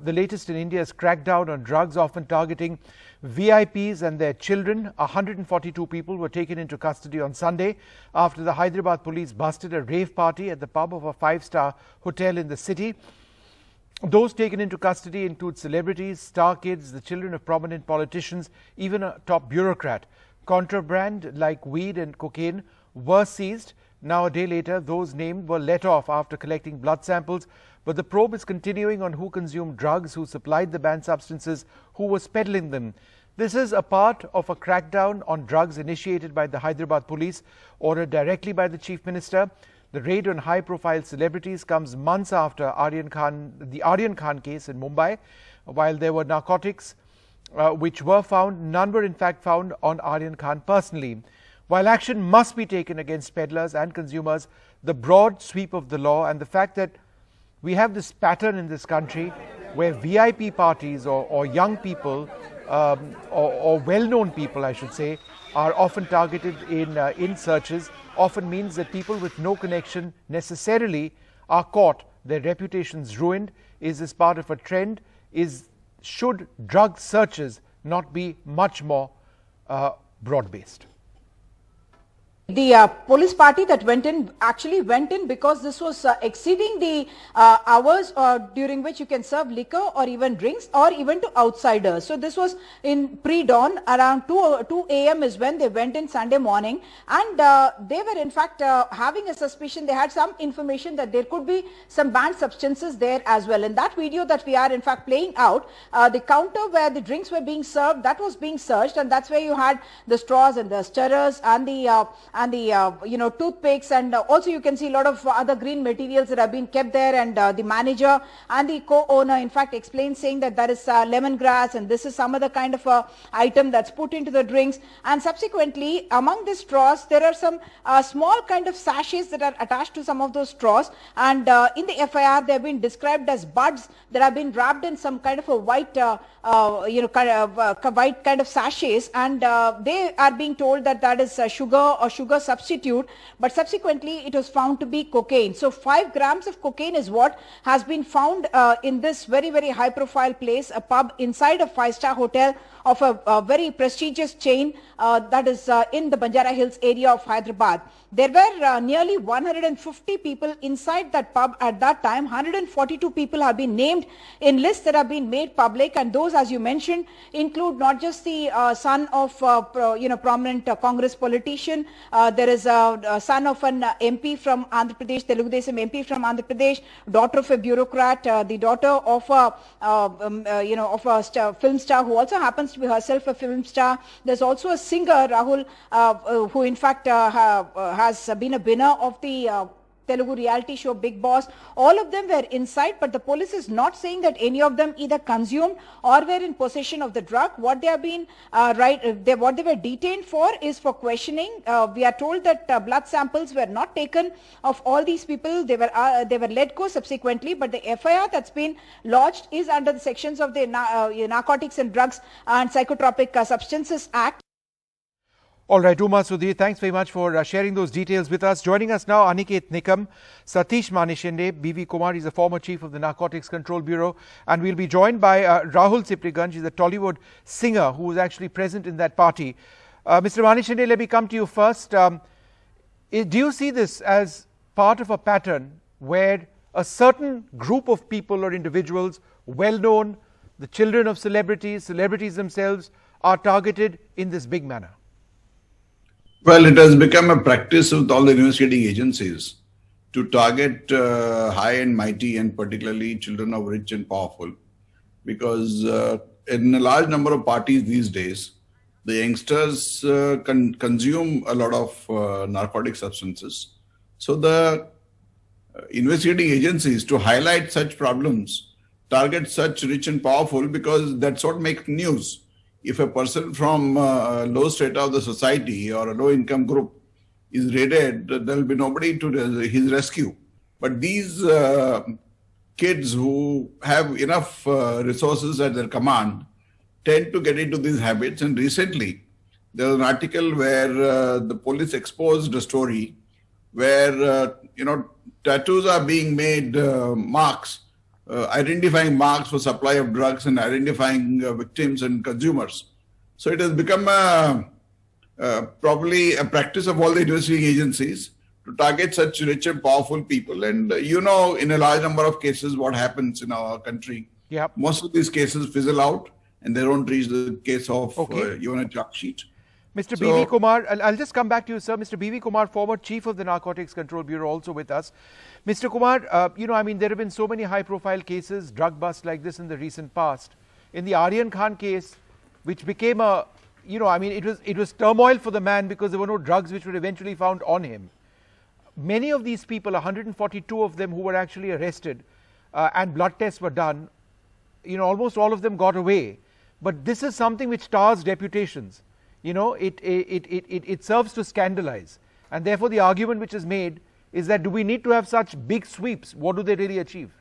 the latest in India's crackdown on drugs, often targeting VIPs and their children. 142 people were taken into custody on Sunday after the Hyderabad Police busted a rave party at the pub of a five-star hotel in the city. Those taken into custody include celebrities, star kids, the children of prominent politicians, even a top bureaucrat. Contraband like weed and cocaine were seized. Now, a day later, those named were let off after collecting blood samples. But the probe is continuing on who consumed drugs, who supplied the banned substances, who was peddling them. This is a part of a crackdown on drugs initiated by the Hyderabad Police, ordered directly by the Chief Minister. The raid on high-profile celebrities comes months after the Aryan Khan case in Mumbai. While there were narcotics which were found, none were in fact found on Aryan Khan personally. While action must be taken against peddlers and consumers, the broad sweep of the law and the fact that we have this pattern in this country where VIP parties or young people or well-known people, I should say, are often targeted in searches, often means that people with no connection necessarily are caught, their reputations ruined. Is this part of a trend? Should drug searches not be much more broad-based? The police party that went in actually went in because this was exceeding the hours during which you can serve liquor or even drinks or even to outsiders. So this was in pre-dawn, around 2 a.m. is when they went in Sunday morning, and they were in fact having a suspicion. They had some information that there could be some banned substances there as well. In that video that we are in fact playing out, the counter where the drinks were being served, that was being searched, and that's where you had the straws and the stirrers and the toothpicks, and also you can see a lot of other green materials that have been kept there, and the manager and the co-owner in fact explained, saying that there is lemongrass and this is some other kind of item that's put into the drinks. And subsequently, among the straws there are some small kind of sachets that are attached to some of those straws, and in the FIR they have been described as buds that have been wrapped in some kind of a white white kind of sachets, and they are being told that that is sugar or sugar substitute, but subsequently it was found to be cocaine. So 5 grams of cocaine is what has been found in this very, very high profile place, a pub inside a 5-star hotel of a very prestigious chain that is in the Banjara Hills area of Hyderabad. There were nearly 150 people inside that pub at that time. 142 people have been named in lists that have been made public, and those, as you mentioned, include not just the son of prominent Congress politician. There is a son of an MP from Andhra Pradesh, Telugu Desam MP from Andhra Pradesh, daughter of a bureaucrat, the daughter of a film star who also happens to be herself a film star. There's also a singer, Rahul, who in fact has been a winner of the Telugu reality show Big Boss. All of them were inside, but the police is not saying that any of them either consumed or were in possession of the drug. What they have been what they were detained for is for questioning. We are told that blood samples were not taken of all these people. They were let go subsequently, but the FIR that's been lodged is under the sections of the Narcotics and Drugs and Psychotropic Substances Act. All right, Uma Sudhir, thanks very much for sharing those details with us. Joining us now, Aniket Nikam, Satish Manishende, B.V. Kumar, he's the former chief of the Narcotics Control Bureau, and we'll be joined by Rahul Cipriganj, he's a Tollywood singer who was actually present in that party. Mr. Manishende, let me come to you first. Do you see this as part of a pattern where a certain group of people or individuals, well-known, the children of celebrities, celebrities themselves, are targeted in this big manner? Well, it has become a practice with all the investigating agencies to target high and mighty, and particularly children of rich and powerful, because in a large number of parties these days, the youngsters consume a lot of narcotic substances. So the investigating agencies, to highlight such problems, target such rich and powerful, because that's what makes news. If a person from low strata of the society or a low income group is raided, there will be nobody to his rescue. But these kids who have enough resources at their command tend to get into these habits. And recently, there was an article where the police exposed a story where, tattoos are being made marks identifying marks for supply of drugs and identifying victims and consumers. So it has become probably a practice of all the investigating agencies to target such rich and powerful people. And in a large number of cases, what happens in our country, most of these cases fizzle out and they don't reach the case of even a charge sheet. Mr. B.V. Kumar, I'll just come back to you, sir. Mr. B.V. Kumar, former chief of the Narcotics Control Bureau, also with us. Mr. Kumar, there have been so many high-profile cases, drug busts like this in the recent past. In the Aryan Khan case, which became it was turmoil for the man because there were no drugs which were eventually found on him. Many of these people, 142 of them who were actually arrested and blood tests were done, almost all of them got away. But this is something which stars reputations. It serves to scandalize. And therefore the argument which is made is that do we need to have such big sweeps? What do they really achieve?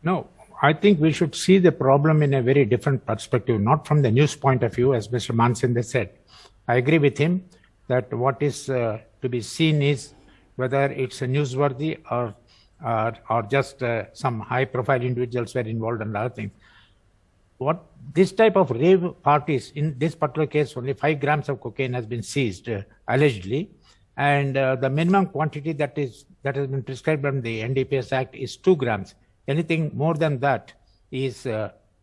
No, I think we should see the problem in a very different perspective, not from the news point of view, as Mr. Mansinde said. I agree with him that what is to be seen is whether it's newsworthy or just some high-profile individuals were involved and other things. What this type of rave parties, in this particular case, only 5 grams of cocaine has been seized, allegedly, and the minimum quantity that has been prescribed under the NDPS Act is 2 grams. Anything more than that is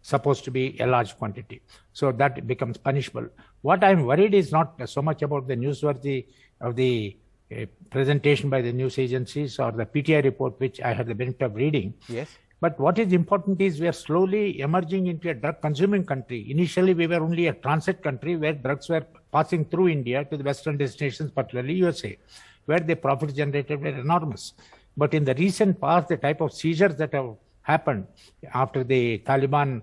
supposed to be a large quantity. So that becomes punishable. What I'm worried is not so much about the newsworthy of the presentation by the news agencies or the PTI report, which I had the benefit of reading. Yes. But what is important is we are slowly emerging into a drug-consuming country. Initially, we were only a transit country where drugs were passing through India to the Western destinations, particularly USA, where the profits generated were enormous. But in the recent past, the type of seizures that have happened after the Taliban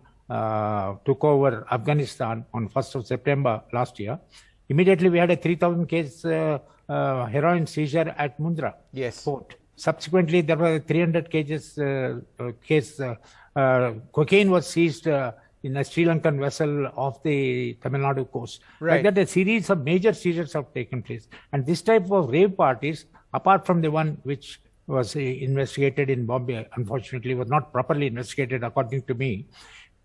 took over Afghanistan on 1st of September last year, immediately we had a 3,000 case heroin seizure at Mundra port. Subsequently, there were 300 cocaine was seized in a Sri Lankan vessel off the Tamil Nadu coast. Right. Like that, a series of major seizures have taken place. And this type of rave parties, apart from the one which was investigated in Bombay, unfortunately was not properly investigated according to me.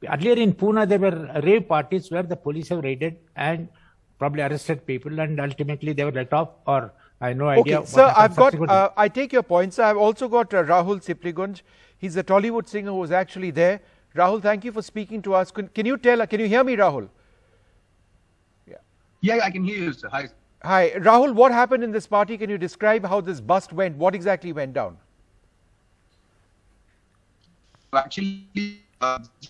Earlier in Pune, there were rave parties where the police have raided and probably arrested people, and ultimately they were let off, or I have no idea. Okay, sir, I take your point, sir. I've also got Rahul Sipligunj. He's a Tollywood singer who was actually there. Rahul, thank you for speaking to us. Can you hear me, Rahul? Yeah, I can hear you, sir. Hi. Hi. Rahul, what happened in this party? Can you describe how this bust went? What exactly went down? Actually,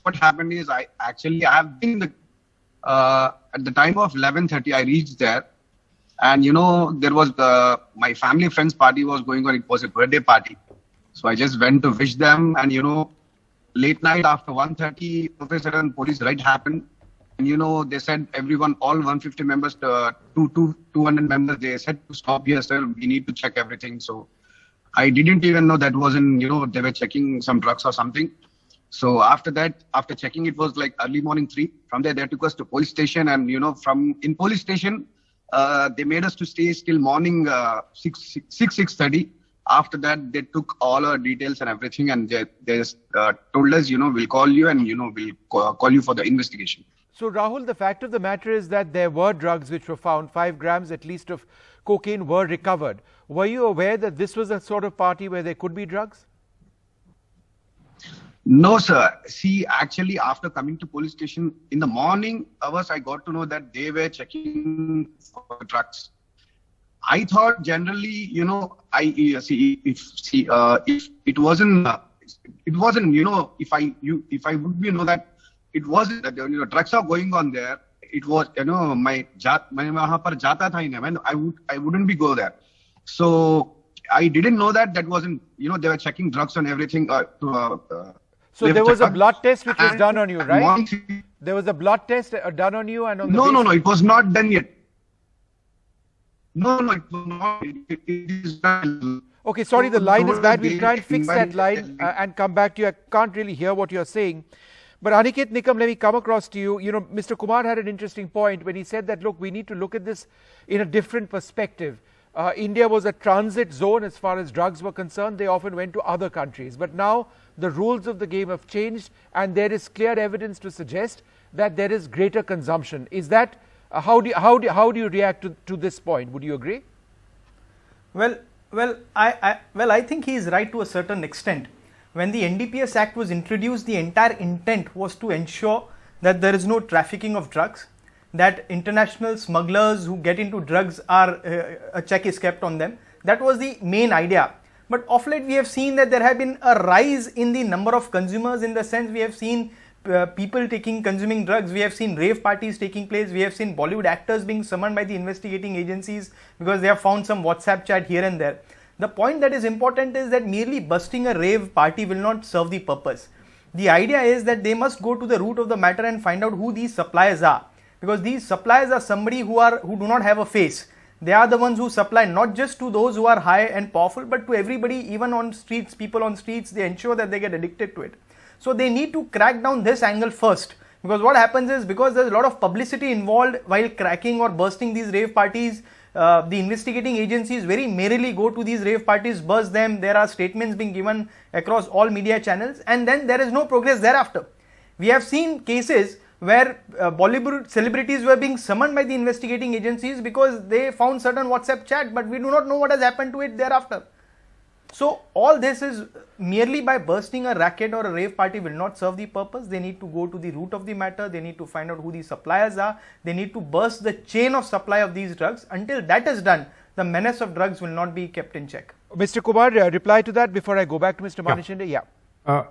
what happened is I have been at the time of 11:30, I reached there. And, there was my family friend's party was going on. It was a birthday party. So I just went to wish them. And, late night after 1:30, Professor and police raid happened. And, they said everyone, all 150 members, 200 members, they said to stop here, sir. We need to check everything. So I didn't even know that wasn't, they were checking some drugs or something. So after that, after checking, it was like early morning 3. From there, they took us to police station. And, from in police station, they made us to stay till morning 6:30. After that, they took all our details and everything, and they just told us, we'll call you and we'll call you for the investigation. So Rahul, the fact of the matter is that there were drugs which were found. 5 grams at least of cocaine were recovered. Were you aware that this was a sort of party where there could be drugs? No, sir. See, actually, after coming to police station in the morning hours, I got to know that they were checking for drugs. I thought generally, if it wasn't, if I would that it wasn't that drugs are going on there. It was my wahan par jata tha hi nahi. I wouldn't be go there. So I didn't know that wasn't they were checking drugs and everything. So there was a blood test which was done on you, right? There was a blood test done on you and on the No, it was not done yet. No, it was not. It is done. Okay, sorry, the line is bad. We'll try and fix that line and come back to you. I can't really hear what you're saying. But Aniket Nikam, let me come across to you. Mr. Kumar had an interesting point when he said that, look, we need to look at this in a different perspective. India was a transit zone as far as drugs were concerned. They often went to other countries. But now the rules of the game have changed and there is clear evidence to suggest that there is greater consumption. Is that how do you react to this point? Would you agree? Well, I think he is right to a certain extent. When the NDPS Act was introduced, the entire intent was to ensure that there is no trafficking of drugs, that international smugglers who get into drugs are a check is kept on them. That was the main idea. But of late we have seen that there have been a rise in the number of consumers, in the sense we have seen people consuming drugs. We have seen rave parties taking place. We have seen Bollywood actors being summoned by the investigating agencies because they have found some WhatsApp chat here and there. The point that is important is that merely busting a rave party will not serve the purpose. The idea is that they must go to the root of the matter and find out who these suppliers are, because these suppliers are somebody who do not have a face. They are the ones who supply not just to those who are high and powerful, but to everybody, even on streets, people on streets. They ensure that they get addicted to it. So they need to crack down this angle first, because what happens is, because there's a lot of publicity involved while cracking or bursting these rave parties, the investigating agencies very merrily go to these rave parties, burst them. There are statements being given across all media channels, and then there is no progress thereafter. We have seen cases where Bollywood celebrities were being summoned by the investigating agencies because they found certain WhatsApp chat, but we do not know what has happened to it thereafter. So all this is merely by bursting a racket or a rave party will not serve the purpose. They need to go to the root of the matter. They need to find out who the suppliers are. They need to burst the chain of supply of these drugs. Until that is done, the menace of drugs will not be kept in check. Mr. Kumar, reply to that before I go back to Mr. Manishinde. Yeah.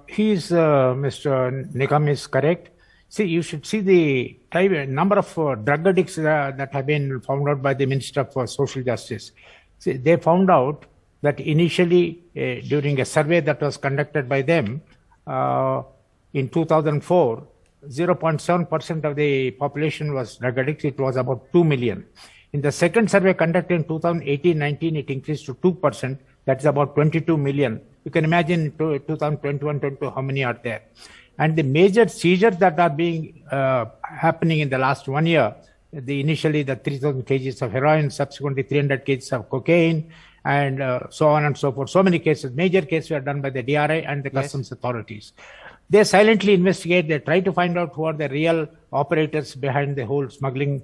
Mr. Nikam is correct. See, you should see the number of drug addicts that have been found out by the Minister for Social Justice. See, they found out that initially during a survey that was conducted by them in 2004, 0.7% of the population was drug addicts. It was about 2 million. In the second survey conducted in 2018-19, it increased to 2%. That's about 22 million. You can imagine 2021-22 how many are there. And the major seizures that are being happening in the last 1 year, initially the 3,000 kgs of heroin, subsequently 300 kgs of cocaine, and so on and so forth. So many cases, major cases were done by the DRI and the customs authorities. They silently investigate. They try to find out who are the real operators behind the whole smuggling,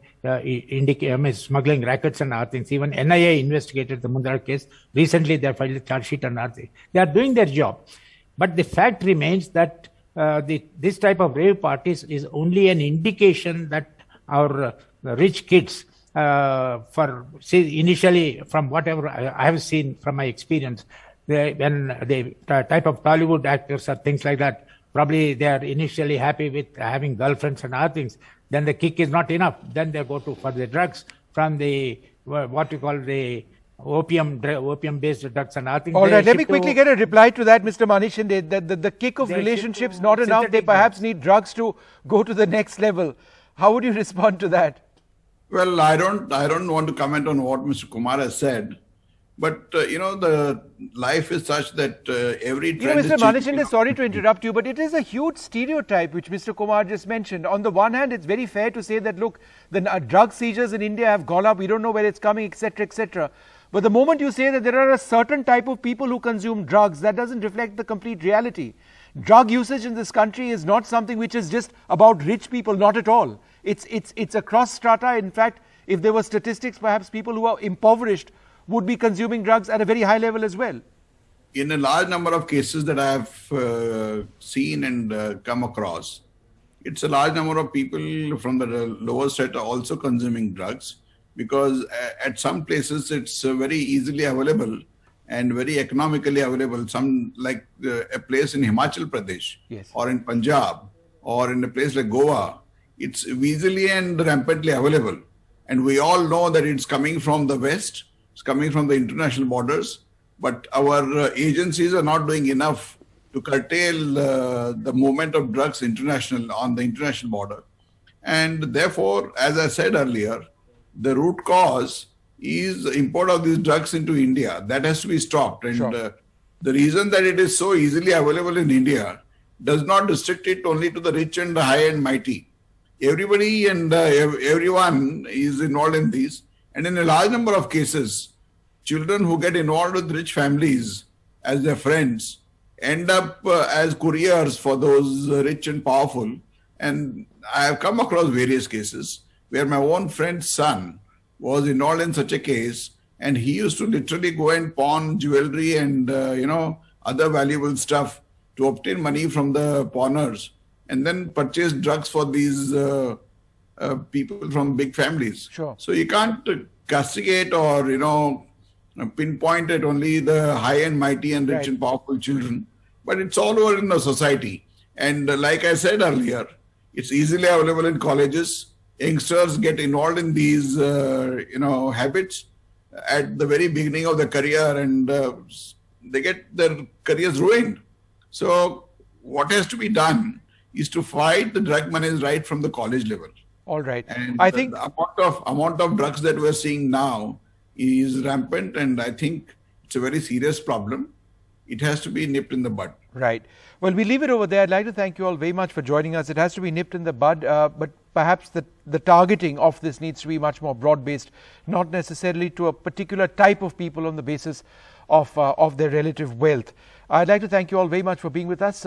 smuggling rackets and other things. Even NIA investigated the Mundra case. Recently, they filed a charge sheet and other things. They are doing their job. But the fact remains that this type of rave parties is only an indication that our rich kids, initially, from whatever I have seen from my experience, when the type of Tollywood actors or things like that, probably they are initially happy with having girlfriends and other things. Then the kick is not enough. Then they go for the drugs from the what you call the opium-based drugs and other things. All right, let me quickly get a reply to that, Mr. Manishinde. The kick of relationships not enough. They perhaps need drugs to go to the next level. How would you respond to that? Well, I don't want to comment on what Mr. Kumar has said, but the life is such that every trend Mr. Manishinde, sorry to interrupt you, but it is a huge stereotype which Mr. Kumar just mentioned. On the one hand, it's very fair to say that, look, the drug seizures in India have gone up. We don't know where it's coming, etc., etc. But the moment you say that there are a certain type of people who consume drugs, that doesn't reflect the complete reality. Drug usage in this country is not something which is just about rich people, not at all. It's across strata. In fact, if there were statistics, perhaps people who are impoverished would be consuming drugs at a very high level as well. In a large number of cases that I have seen and come across, it's a large number of people from the lower strata also consuming drugs, because at some places it's very easily available and very economically available. Some like a place in Himachal Pradesh, yes, or in Punjab, or in a place like Goa, it's easily and rampantly available. And we all know that it's coming from the West, it's coming from the international borders, but our agencies are not doing enough to curtail the movement of drugs on the international border. And therefore, as I said earlier, the root cause is the import of these drugs into India. That has to be stopped. And sure, the reason that it is so easily available in India does not restrict it only to the rich and the high and mighty. Everybody and everyone is involved in these. And in a large number of cases, children who get involved with rich families as their friends end up as couriers for those rich and powerful. And I have come across various cases where my own friend's son was involved in such a case, and he used to literally go and pawn jewelry and other valuable stuff to obtain money from the pawners, and then purchase drugs for these people from big families. Sure. So you can't castigate or pinpoint at only the high and mighty and rich and powerful children, but it's all over in the society. And like I said earlier, it's easily available in colleges. Youngsters get involved in these habits at the very beginning of their career, and they get their careers ruined. So what has to be done is to fight the drug money right from the college level. All right. And I think the amount of drugs that we're seeing now is rampant, and I think it's a very serious problem. It has to be nipped in the bud. right. Well, we leave it over there. I'd like to thank you all very much for joining us. It has to be nipped in the bud, but perhaps the targeting of this needs to be much more broad-based, not necessarily to a particular type of people on the basis of their relative wealth. I'd like to thank you all very much for being with us.